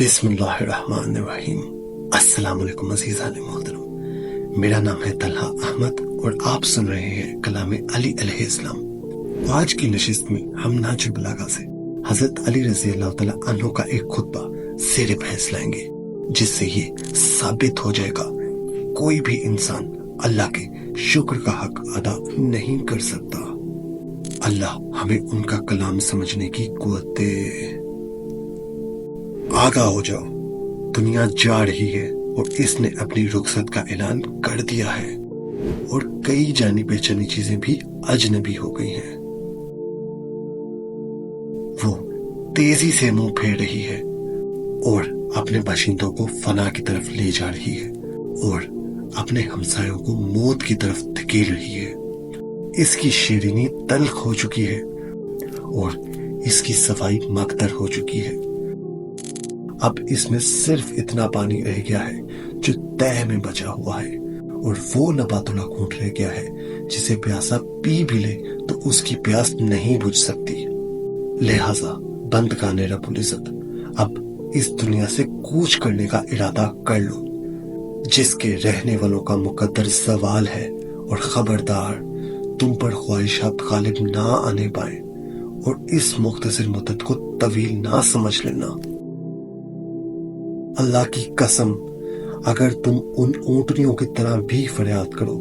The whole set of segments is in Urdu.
بسم اللہ الرحمن الرحیم۔ السلام علیکم عزیزان محترم، میرا نام ہے طلحہ احمد اور آپ سن رہے ہیں کلام علی علیہ السلام۔ آج کی نشست میں ہم نہج البلاغہ سے حضرت علی رضی اللہ تعالیٰ عنہ کا ایک خطبہ زیر بحث لائیں گے، جس سے یہ ثابت ہو جائے گا کوئی بھی انسان اللہ کے شکر کا حق ادا نہیں کر سکتا۔ اللہ ہمیں ان کا کلام سمجھنے کی قوت دے۔ آگاہ ہو جاؤ، دنیا جا رہی ہے اور اس نے اپنی رخصت کا اعلان کر دیا ہے، اور کئی جانی پہچانی چیزیں بھی اجنبی ہو گئی ہیں۔ وہ تیزی سے منہ پھیر رہی ہے اور اپنے باشندوں کو فنا کی طرف لے جا رہی ہے اور اپنے ہمسایوں کو موت کی طرف دھکیل رہی ہے۔ اس کی شیرینی تلخ ہو چکی ہے اور اس کی صفائی مقدر ہو چکی ہے۔ اب اس میں صرف اتنا پانی رہ گیا ہے جو تہہ میں بچا ہوا ہے، اور وہ نبات اللہ گھونٹ رہ گیا ہے جسے پیاسا پی بھی لے تو اس کی پیاس نہیں بجھ سکتی۔ لہذا بند کانے رب العزت، اب اس دنیا سے کوچ کرنے کا ارادہ کر لو، جس کے رہنے والوں کا مقدر زوال ہے، اور خبردار تم پر خواہشات غالب نہ آنے پائیں، اور اس مختصر مدت کو طویل نہ سمجھ لینا۔ اللہ کی قسم، اگر تم ان اونٹنیوں کی طرح بھی فریاد کرو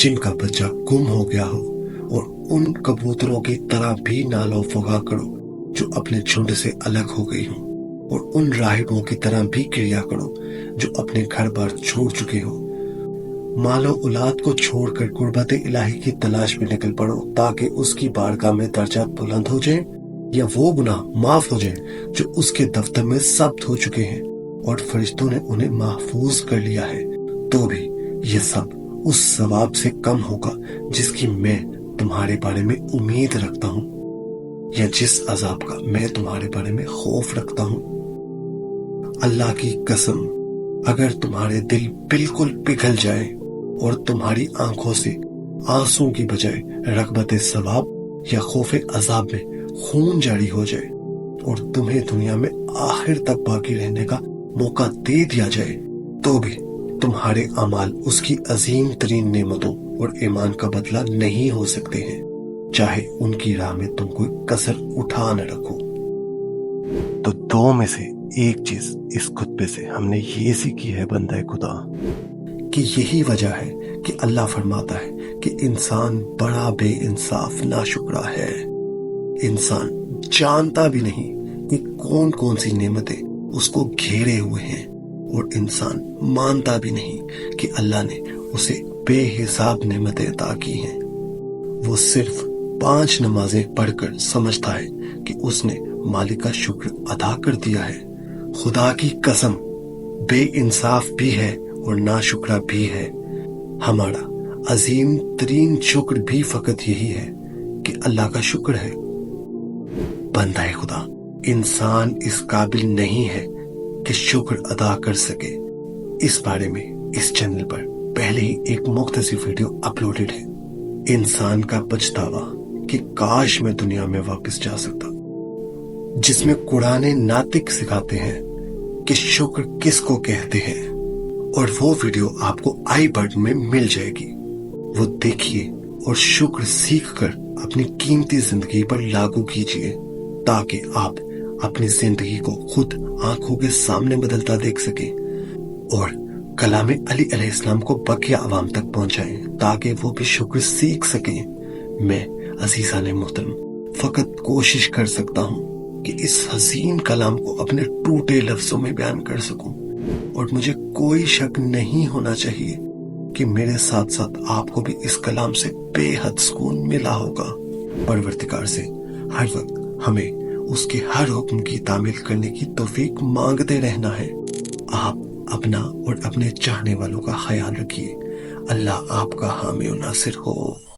جن کا بچہ گم ہو گیا ہو، اور ان کبوتروں کی طرح بھی نالو فغاں کرو جو اپنے جھنڈ سے الگ ہو گئی ہوں، اور ان راہبوں کی طرح بھی کریا کرو جو اپنے گھر بار چھوڑ چکے ہو، مال و اولاد کو چھوڑ کر قربت الہی کی تلاش میں نکل پڑو تاکہ اس کی بارگاہ میں درجات بلند ہو جائیں، یا وہ گناہ معاف ہو جائیں جو اس کے دفتر میں ثبت ہو چکے ہیں اور فرشتوں نے انہیں محفوظ کر لیا ہے، تو بھی یہ سب اس ثواب سے کم ہوگا جس کی میں تمہارے بارے میں امید رکھتا ہوں، یا جس عذاب کا میں تمہارے بارے میں خوف رکھتا ہوں۔ اللہ کی قسم، اگر تمہارے دل بالکل پگھل جائیں اور تمہاری آنکھوں سے آنسوں کی بجائے رغبت ثواب یا خوف عذاب میں خون جاری ہو جائے، اور تمہیں دنیا میں آخر تک باقی رہنے کا موقع دے دیا جائے، تو بھی تمہارے اعمال اس کی عظیم ترین نعمتوں اور ایمان کا بدلہ نہیں ہو سکتے ہیں، چاہے ان کی راہ میں تم کوئی کسر اٹھا نہ رکھو۔ تو دو میں سے ایک چیز اس خطبے سے ہم نے یہ سیکھی ہے بندہ خدا، کہ یہی وجہ ہے کہ اللہ فرماتا ہے کہ انسان بڑا بے انصاف ناشکرا ہے۔ انسان جانتا بھی نہیں کہ کون کون سی نعمتیں اس کو گھیرے ہوئے ہیں، اور انسان مانتا بھی نہیں کہ اللہ نے اسے بے حساب نعمتیں عطا کی ہیں۔ وہ صرف 5 نمازیں پڑھ کر سمجھتا ہے کہ اس نے مالک کا شکر ادا کر دیا ہے۔ خدا کی قسم، بے انصاف بھی ہے اور ناشکرا بھی ہے۔ ہمارا عظیم ترین شکر بھی فقط یہی ہے کہ اللہ کا شکر ہے۔ بندہ خدا، انسان اس قابل نہیں ہے کہ شکر ادا کر سکے۔ اس بارے میں اس چینل پر پہلے ہی ایک مختصر ویڈیو اپلوڈڈ ہے، انسان کا پچھتاوا کہ کاش میں دنیا میں واپس جا سکتا، جس میں قرآن ناطق سکھاتے ہیں کہ شکر کس کو کہتے ہیں، اور وہ ویڈیو آپ کو آئی بٹن میں مل جائے گی۔ وہ دیکھیے اور شکر سیکھ کر اپنی قیمتی زندگی پر لاگو کیجیے، تاکہ آپ اپنی زندگی کو خود آنکھوں کے سامنے بدلتا دیکھ سکیں، اور کلام علی علیہ السلام کو بقیہ عوام تک پہنچائیں تاکہ وہ بھی شکر سیکھ سکیں۔ میں عزیزان محترم فقط کوشش کر سکتا ہوں کہ اس حسین کلام کو اپنے ٹوٹے لفظوں میں بیان کر سکوں، اور مجھے کوئی شک نہیں ہونا چاہیے کہ میرے ساتھ ساتھ آپ کو بھی اس کلام سے بے حد سکون ملا ہوگا۔ پروردگار سے ہر وقت ہمیں اس کے ہر حکم کی تعمیل کرنے کی توفیق مانگتے رہنا ہے۔ آپ اپنا اور اپنے چاہنے والوں کا خیال رکھیے۔ اللہ آپ کا حامی و ناصر ہو۔